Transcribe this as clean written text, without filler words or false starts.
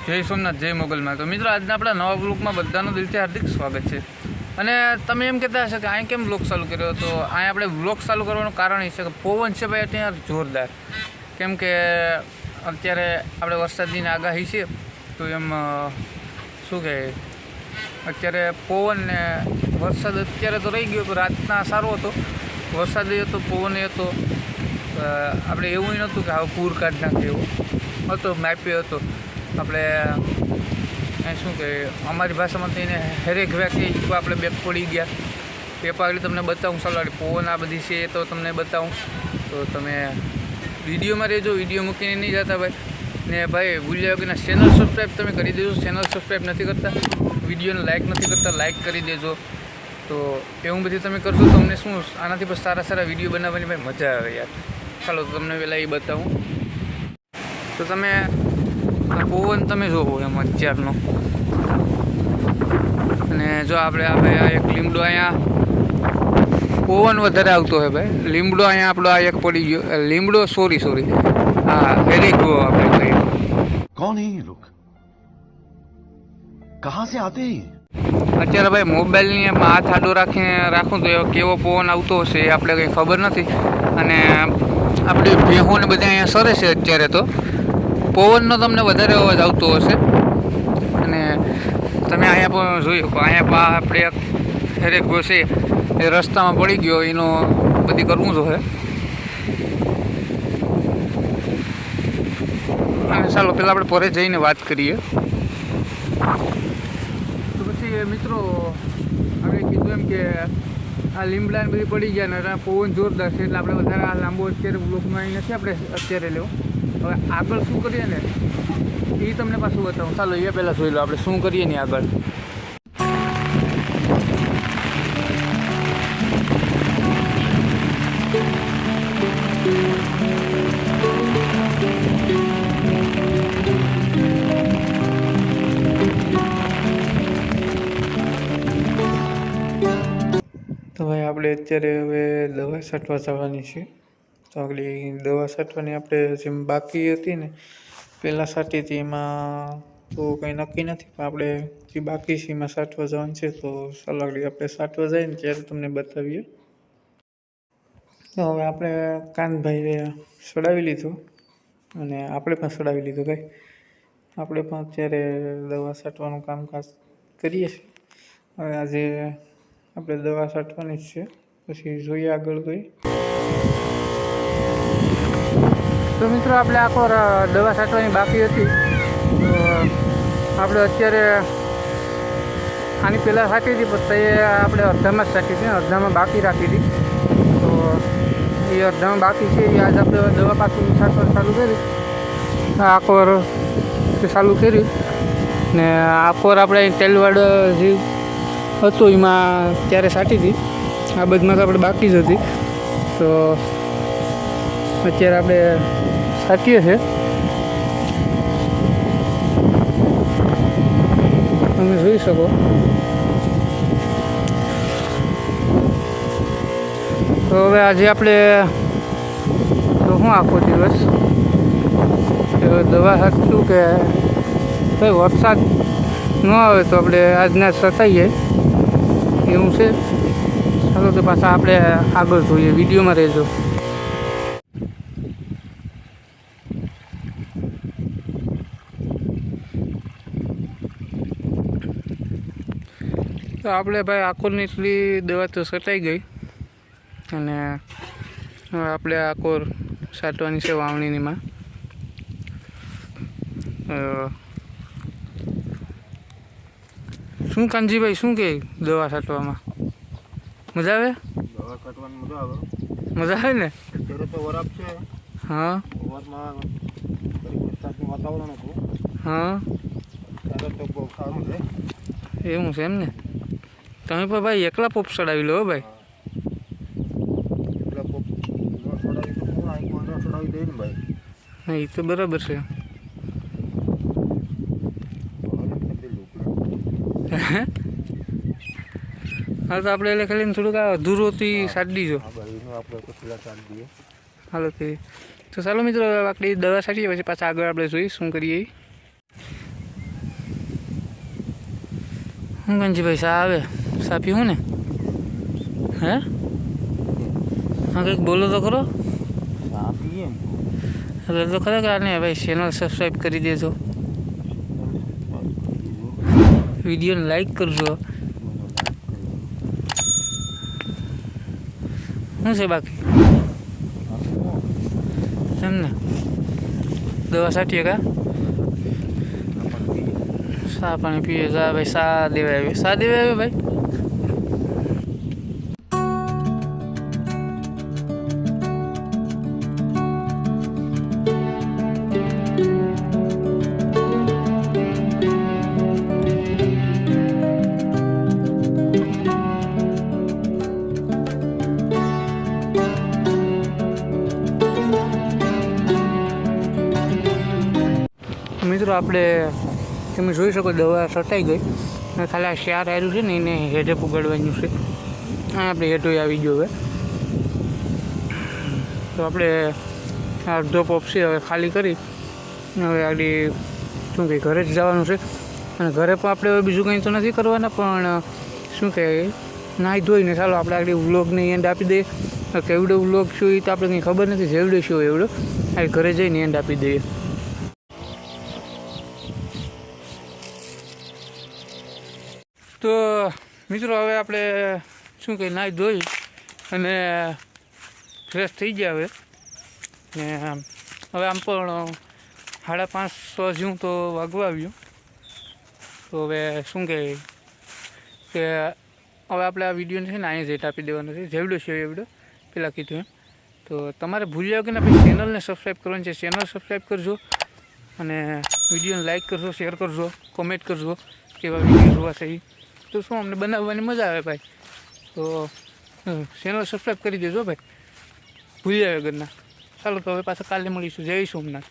જય સોમનાથ, જય મોગલમાં. તો મિત્રો, આજના આપણા નવા બ્લોગમાં બધાનું દિલથી હાર્દિક સ્વાગત છે. અને તમે એમ કહેતા હશો કે અહીં કેમ બ્લોગ ચાલુ કર્યો? તો અહીં આપણે બ્લોગ ચાલુ કરવાનું કારણ એ છે કે પવન છે ભાઈ ત્યાં જોરદાર. કેમ કે અત્યારે આપણે વરસાદની આગાહી છે, તો એમ શું કહે, અત્યારે પવન ને વરસાદ અત્યારે તો રહી ગયો, રાતના સારો હતો, વરસાદ હતો, પવન હતો. આપણે એવું નહોતું કે હવે પૂર કાઢ નાખે, એવું હતો, માપ્યો હતો. આપણે શું કહે, અમારી ભાષામાં તો એને હેરેક વ્યાખી આપણે બેક પડી ગયા. પેપર આગળ તમને બતાવું, ચાલો પવન આ બધી છે તો તમને બતાવું. તો તમે વિડીયોમાં રહેજો, વિડીયો મૂકીને નહીં જતા ભાઈ. ને ભાઈ ભૂલ્યા વગરના ચેનલ સબસ્ક્રાઈબ તમે કરી દેજો. ચેનલ સબસ્ક્રાઈબ નથી કરતા, વિડીયોને લાઇક નથી કરતા, લાઇક કરી દેજો. તો એવું બધી તમે કરશો તો અમને શું આનાથી પણ સારા સારા વિડીયો બનાવવાની ભાઈ મજા આવે યાર. ચાલો તમને પહેલાં એ બતાવું. તો તમે પવન તમે જોવો એમ અત્યારનો. અને જો આપણે આ એક લીમડો અહીંયા પવન વધારે આવતો હોય ભાઈ. લીમડો અહીંયા આપણો આ એક પડી ગયો, લીમડો સોરી હા વેરી ગો આપણે કહીએ. કોણ હે ये लोग? कहां से आते हैं? અત્યારે ભાઈ મોબાઈલની એમ હાથ આડો રાખું તો એવો કેવો પવન આવતો હશે એ આપણે કંઈ ખબર નથી. અને આપણી ભેહોને બધા અહીંયા સરે છે અત્યારે. તો પવનનો તમને વધારે અવાજ આવતો હશે. અને તમે અહીંયા પણ જોયું, અહીંયા આપણે હેરેક છે એ રસ્તામાં પડી ગયો, એનો બધી કરવું જોઈએ. અને ચાલો પહેલાં આપણે પરે જઈને વાત કરીએ. તો પછી મિત્રો આપણે કીધું એમ કે આ લીમડાને બધી પડી ગયા ને પવન જોરદાર છે, એટલે આપણે વધારે આ લાંબો અત્યારે બ્લોકમાં અહીં નથી આપણે અત્યારે લેવો. હવે આગળ શું કરીએ ને એ તમને પાછું બતાવું. ચાલો એ પહેલાં જોઈ લો આપણે શું કરીએ ને આગળ. તો ભાઈ આપણે અત્યારે હવે દવા છાંટવા જવાની છે. તો આગળ દવા છાંટવાની આપણે જેમ બાકી હતી ને પહેલાં છાંટી હતી એમાં તો કંઈ નક્કી નથી, પણ આપણે જે બાકી છે એમાં છાંટવા જવાનું છે. તો ચાલો આગળ આપણે છાંટવા જઈએ ને ત્યારે તમને બતાવીએ. તો હવે આપણે કાનભાઈએ સડાવી લીધું અને આપણે પણ સડાવી લીધું ભાઈ. આપણે પણ અત્યારે દવા છાંટવાનું કામકાજ કરીએ છીએ. હવે આજે આપણે દવા છાંટવાની જ છે, પછી જોઈએ આગળ કંઈ. તો મિત્રો આપણે આખો દવા છાંટવાની બાકી હતી, તો આપણે અત્યારે આની પહેલાં છાંટી હતી, પણ તે આપણે અડધામાં જ છાંટી હતી, અડધામાં બાકી રાખી હતી. તો એ અડધામાં બાકી છે એ આજ આપણે દવા પાછું છાંટવાનું ચાલુ કરી. આખો ચાલુ કર્યું ને આખોર આપણે તેલવાડ જે હતું એમાં ત્યારે છાંટી હતી. આ બધામાં તો આપણે બાકી જ હતી. તો અત્યારે આપણે છાંટીએ છીએ. તમે જોઈ શકો. તો હવે આજે આપણે તો શું આખો દિવસ દવા છાંટશું કે ભાઈ વરસાદ ન આવે તો આપણે આજના છટાઈએ એવું છે. ચાલો તો પાછા આપણે આગળ જોઈએ, વિડીયોમાં રહેજો. તો આપણે ભાઈ આકોરની એટલી દવા તો છટાઈ ગઈ અને હવે આપણે આકોર છાંટવાની છે વાવણીનીમાં. શું કાનજીભાઈ શું કહે દવા છાંટવામાં? મજા આવે? દવા છાંટવાની મજા આવે. મજા આવે ને? અત્યારે તો વરાપ છે. હા વરસાદમાં વરસાદનું વાતાવરણ હતું. હા ત્યારે તો બહુ સારું છે. એવું છે એમ ને? તમે પણ ભાઈ એકલા પોપ ચડાવી લો ભાઈ. એકલા પોપ ન ચડાવી તો હું અહીં કોઈ ન ચડાવી દે ને ભાઈ. હા એ તો બરાબર છે. હા તો આપણે એટલે ખાલી થોડુંક આ અધૂરોથી છાંટી દીજો. હાલો તો ચાલો મિત્રો આપણે દવા છાંટીએ પછી પાછા આગળ આપણે જોઈએ શું કરીએ. હું ગંજીભાઈ સા આવે સા પીવું ને હે હા કંઈક બોલો તો ખરો ચા પીએ ને એટલે તો ખરેખર આને ભાઈ ચેનલ સબસ્ક્રાઈબ કરી દેજો, વિડીયોને લાઈક કરજો. શું છે બાકી એમ ને દવા છાંટીએ કા સા પાણી પીએ જા ભાઈ સા દેવા આવે ભાઈ. મિત્રો આપણે તમે જોઈ શકો દવા છટાઈ ગઈ અને ખાલી આ શાર આવ્યું છે ને એને હેઠે પુગાડવાનું છે. આ આપણે હેઠો આવી ગયો હવે તો આપણે અડધો પોપ છે હવે ખાલી કરી હવે આગળ શું કહે ઘરે જ જવાનું છે. અને ઘરે પણ આપણે હવે બીજું કંઈ તો નથી કરવાના પણ શું કહે નાહી ધોઈને ચાલો આપણે આગળ વ્લોગને એન્ડ આપી દઈએ. કેવડો વ્લોગ શું એ તો આપણે કંઈ ખબર નથી, જેવડો શું એવડો આ ઘરે જઈને એન્ડ આપી દઈએ. તો મિત્રો હવે આપણે શું કહે નાહી ધોઈ અને ફ્રેશ થઈ ગયા હવે ને હવે આમ પણ 5:30 જેવું તો વાગવા આવ્યું. તો હવે શું કહે કે હવે આપણે આ વિડીયોને છે ને અહીંયા જેટ આપી દેવાનો છે, જેવડો છે એવડો પહેલાં કીધું એમ. તો તમારે ભૂલી જાઓ કે ના પછી ચેનલને સબસ્ક્રાઈબ કરવાની છે, ચેનલ સબસ્ક્રાઈબ કરજો અને વિડીયોને લાઈક કરજો, શેર કરજો, કોમેન્ટ કરજો કેવા વિડીયો જોવા છે. તો શું અમને બનાવવાની મજા આવે ભાઈ, તો ચેનલ સબસ્ક્રાઈબ કરી દેજો ભાઈ, ભૂલી જાય વગરના. ચાલો તો હવે પાછા કાલે મળીશું. જય સોમનાથ.